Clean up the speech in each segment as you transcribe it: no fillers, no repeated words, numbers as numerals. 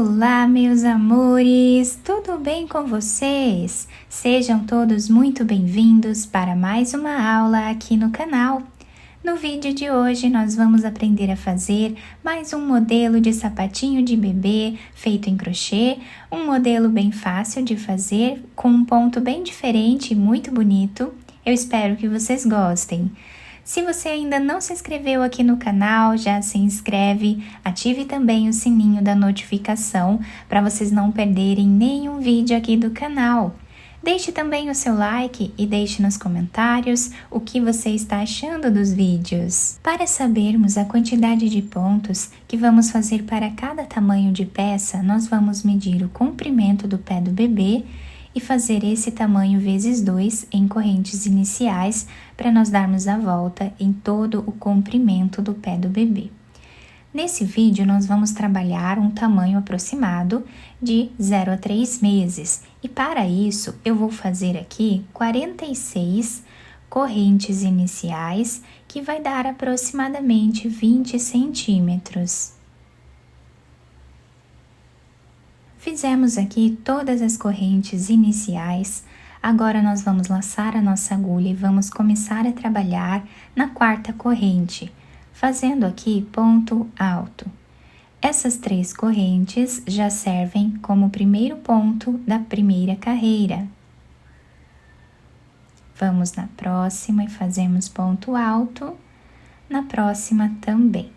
Olá, meus amores! Tudo bem com vocês? Sejam todos muito bem-vindos para mais uma aula aqui no canal. No vídeo de hoje, nós vamos aprender a fazer mais um modelo de sapatinho de bebê feito em crochê, um modelo bem fácil de fazer, com um ponto bem diferente e muito bonito. Eu espero que vocês gostem. Se você ainda não se inscreveu aqui no canal, já se inscreve, ative também o sininho da notificação para vocês não perderem nenhum vídeo aqui do canal. Deixe também o seu like e deixe nos comentários o que você está achando dos vídeos. Para sabermos a quantidade de pontos que vamos fazer para cada tamanho de peça, nós vamos medir o comprimento do pé do bebê e fazer esse tamanho vezes 2 em correntes iniciais para nós darmos a volta em todo o comprimento do pé do bebê. Nesse vídeo, nós vamos trabalhar um tamanho aproximado de 0 a 3 meses. E para isso, eu vou fazer aqui 46 correntes iniciais, que vai dar aproximadamente 20 centímetros. Fizemos aqui todas as correntes iniciais. Agora nós vamos laçar a nossa agulha e vamos começar a trabalhar na quarta corrente, fazendo aqui ponto alto. Essas 3 correntes já servem como primeiro ponto da primeira carreira. Vamos na próxima e fazemos ponto alto, na próxima também.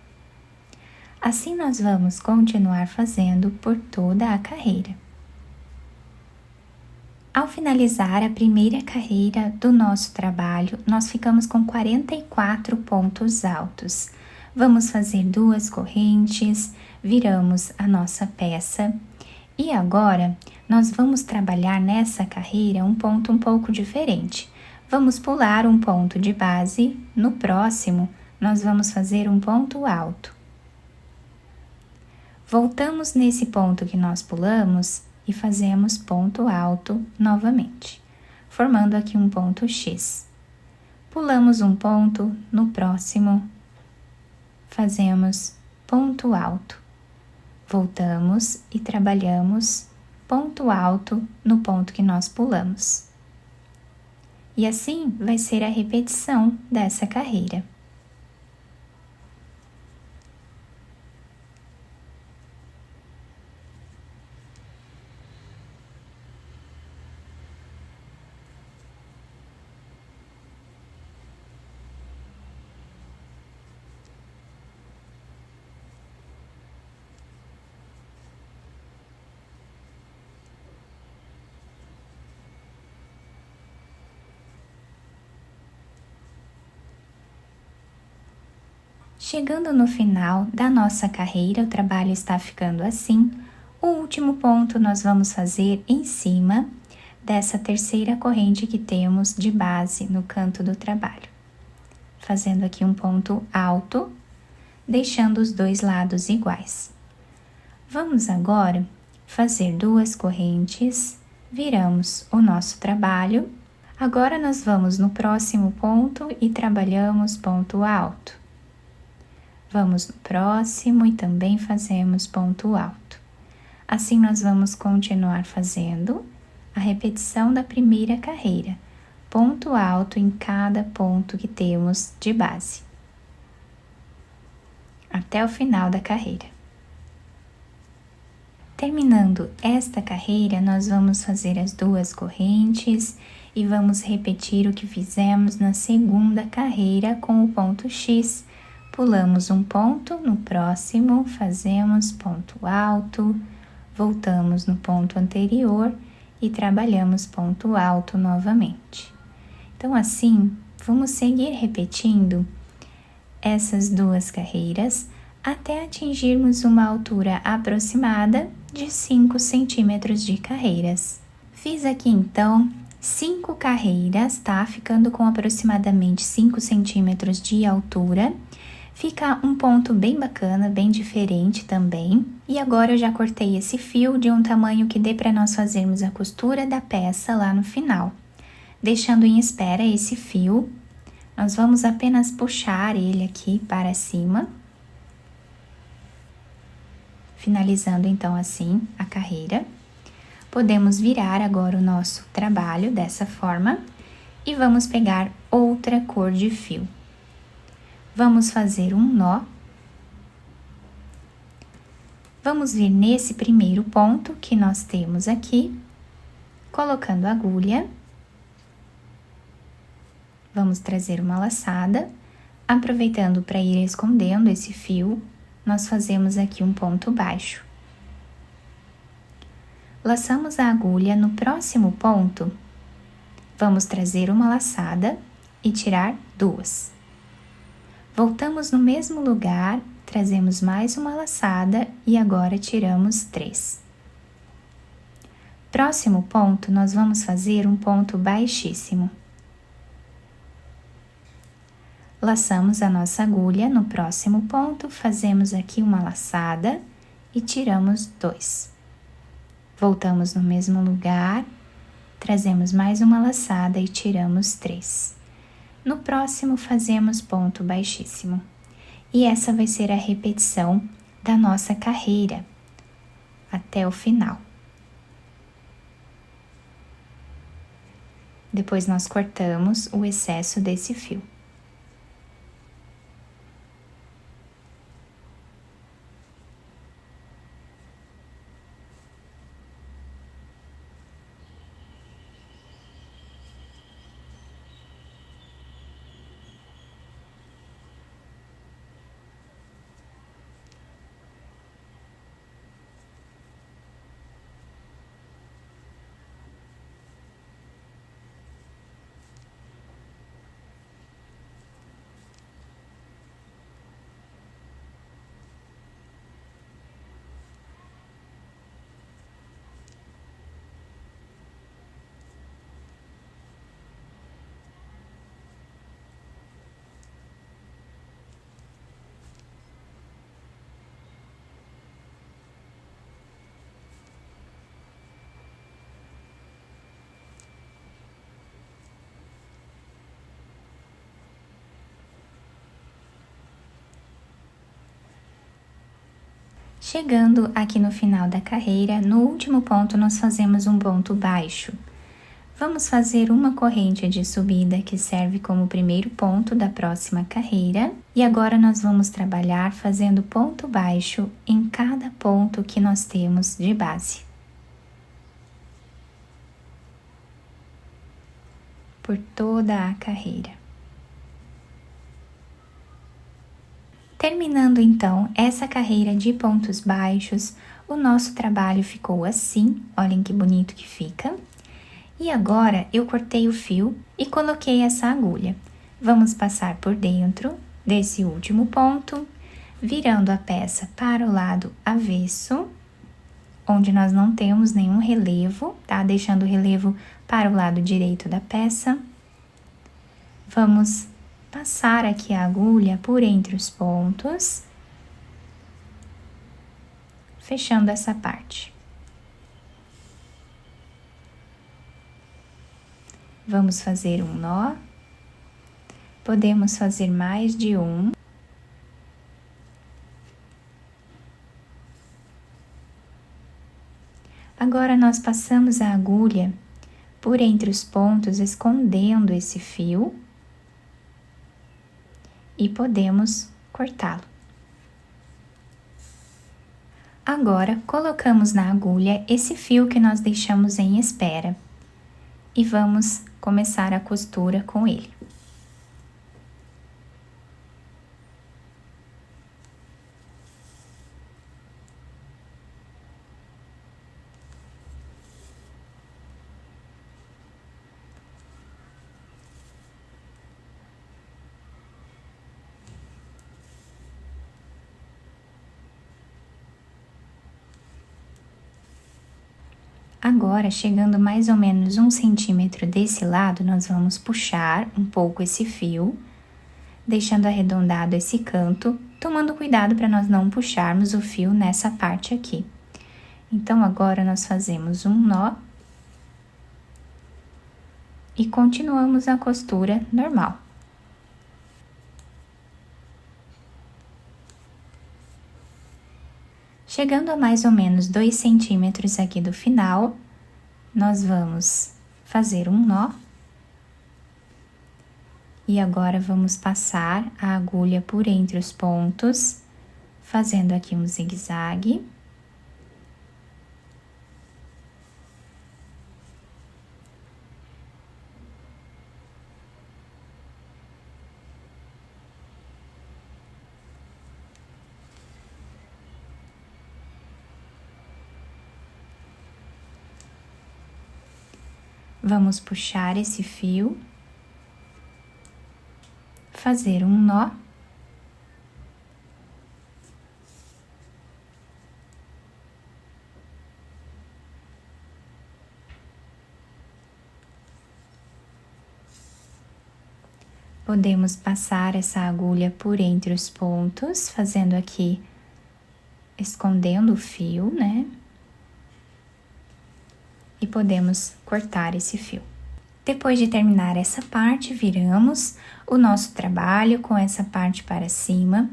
Assim nós vamos continuar fazendo por toda a carreira. Ao finalizar a primeira carreira do nosso trabalho, nós ficamos com 44 pontos altos. Vamos fazer 2 correntes, viramos a nossa peça e agora nós vamos trabalhar nessa carreira um ponto um pouco diferente. Vamos pular um ponto de base, no próximo nós vamos fazer um ponto alto. Voltamos nesse ponto que nós pulamos e fazemos ponto alto novamente, formando aqui um ponto X. Pulamos um ponto, no próximo fazemos ponto alto. Voltamos e trabalhamos ponto alto no ponto que nós pulamos. E assim vai ser a repetição dessa carreira. Chegando no final da nossa carreira, o trabalho está ficando assim. O último ponto nós vamos fazer em cima dessa terceira corrente que temos de base no canto do trabalho. Fazendo aqui um ponto alto, deixando os 2 lados iguais. Vamos agora fazer 2 correntes, viramos o nosso trabalho. Agora nós vamos no próximo ponto e trabalhamos ponto alto. Vamos no próximo e também fazemos ponto alto. Assim nós vamos continuar fazendo a repetição da primeira carreira, ponto alto em cada ponto que temos de base, até o final da carreira. Terminando esta carreira, nós vamos fazer as 2 correntes e vamos repetir o que fizemos na segunda carreira com o ponto X. Pulamos um ponto, no próximo fazemos ponto alto, voltamos no ponto anterior e trabalhamos ponto alto novamente. Então, assim, vamos seguir repetindo essas 2 carreiras até atingirmos uma altura aproximada de 5 centímetros de carreiras. Fiz aqui, então, 5 carreiras, tá? Ficando com aproximadamente 5 centímetros de altura. Fica um ponto bem bacana, bem diferente também. E agora eu já cortei esse fio de um tamanho que dê para nós fazermos a costura da peça lá no final. Deixando em espera esse fio, nós vamos apenas puxar ele aqui para cima. finalizando então assim a carreira. Podemos virar agora o nosso trabalho dessa forma e vamos pegar outra cor de fio. Vamos fazer um nó. Vamos vir nesse primeiro ponto que nós temos aqui, colocando a agulha. Vamos trazer uma laçada, aproveitando para ir escondendo esse fio, nós fazemos aqui um ponto baixo. Laçamos a agulha no próximo ponto, vamos trazer uma laçada e tirar 2. Voltamos no mesmo lugar, trazemos mais uma laçada e agora tiramos 3. Próximo ponto, nós vamos fazer um ponto baixíssimo. Laçamos a nossa agulha no próximo ponto, fazemos aqui uma laçada e tiramos 2. Voltamos no mesmo lugar, trazemos mais uma laçada e tiramos 3. No próximo, fazemos ponto baixíssimo. E essa vai ser a repetição da nossa carreira até o final. Depois nós cortamos o excesso desse fio. Chegando aqui no final da carreira, no último ponto nós fazemos um ponto baixo. Vamos fazer uma corrente de subida que serve como primeiro ponto da próxima carreira. E agora nós vamos trabalhar fazendo ponto baixo em cada ponto que nós temos de base. Por toda a carreira. Terminando então essa carreira de pontos baixos, o nosso trabalho ficou assim, olhem que bonito que fica. E agora eu cortei o fio e coloquei essa agulha. Vamos passar por dentro desse último ponto, virando a peça para o lado avesso, onde nós não temos nenhum relevo, tá? Deixando o relevo para o lado direito da peça. Vamos passar aqui a agulha por entre os pontos, fechando essa parte. Vamos fazer um nó, podemos fazer mais de um. Agora nós passamos a agulha por entre os pontos, escondendo esse fio. E podemos cortá-lo. Agora, colocamos na agulha esse fio que nós deixamos em espera e vamos começar a costura com ele. Agora, chegando mais ou menos 1 centímetro desse lado, nós vamos puxar um pouco esse fio, deixando arredondado esse canto, tomando cuidado para nós não puxarmos o fio nessa parte aqui. Então, agora nós fazemos um nó e continuamos a costura normal. Chegando a mais ou menos 2 centímetros aqui do final, nós vamos fazer um nó. E agora vamos passar a agulha por entre os pontos, fazendo aqui um zigue-zague. Vamos puxar esse fio, fazer um nó. Podemos passar essa agulha por entre os pontos, fazendo aqui, escondendo o fio, né? E podemos cortar esse fio. Depois de terminar essa parte, viramos o nosso trabalho com essa parte para cima.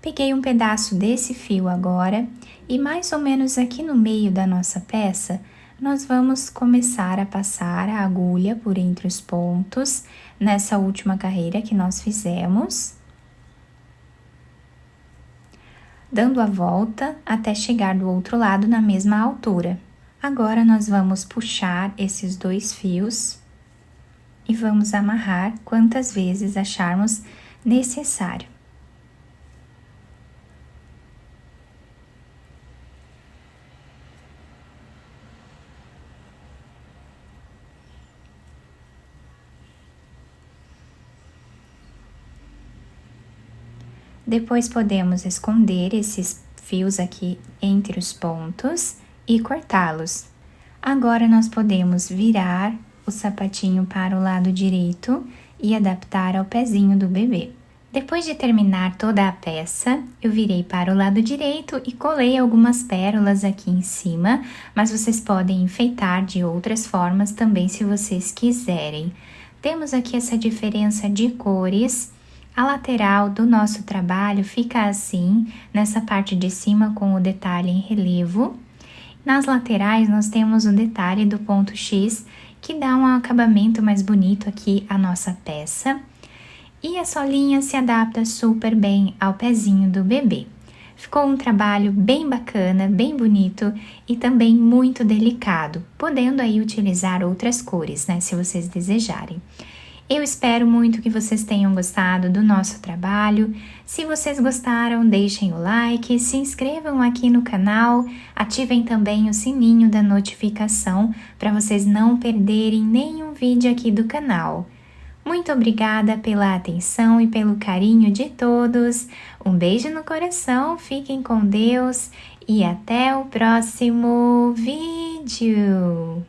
Peguei um pedaço desse fio agora e mais ou menos aqui no meio da nossa peça, nós vamos começar a passar a agulha por entre os pontos nessa última carreira que nós fizemos, dando a volta até chegar do outro lado na mesma altura. Agora, nós vamos puxar esses 2 fios e vamos amarrar quantas vezes acharmos necessário. Depois, podemos esconder esses fios aqui entre os pontos e cortá-los. Agora, nós podemos virar o sapatinho para o lado direito e adaptar ao pezinho do bebê. Depois de terminar toda a peça, eu virei para o lado direito e colei algumas pérolas aqui em cima, mas vocês podem enfeitar de outras formas também se vocês quiserem. Temos aqui essa diferença de cores. A lateral do nosso trabalho fica assim, nessa parte de cima com o detalhe em relevo. Nas laterais, nós temos o detalhe do ponto X, que dá um acabamento mais bonito aqui à nossa peça. E a solinha se adapta super bem ao pezinho do bebê. Ficou um trabalho bem bacana, bem bonito e também muito delicado, podendo aí utilizar outras cores, né, se vocês desejarem. Eu espero muito que vocês tenham gostado do nosso trabalho. Se vocês gostaram, deixem o like, se inscrevam aqui no canal, ativem também o sininho da notificação para vocês não perderem nenhum vídeo aqui do canal. Muito obrigada pela atenção e pelo carinho de todos. Um beijo no coração, fiquem com Deus e até o próximo vídeo.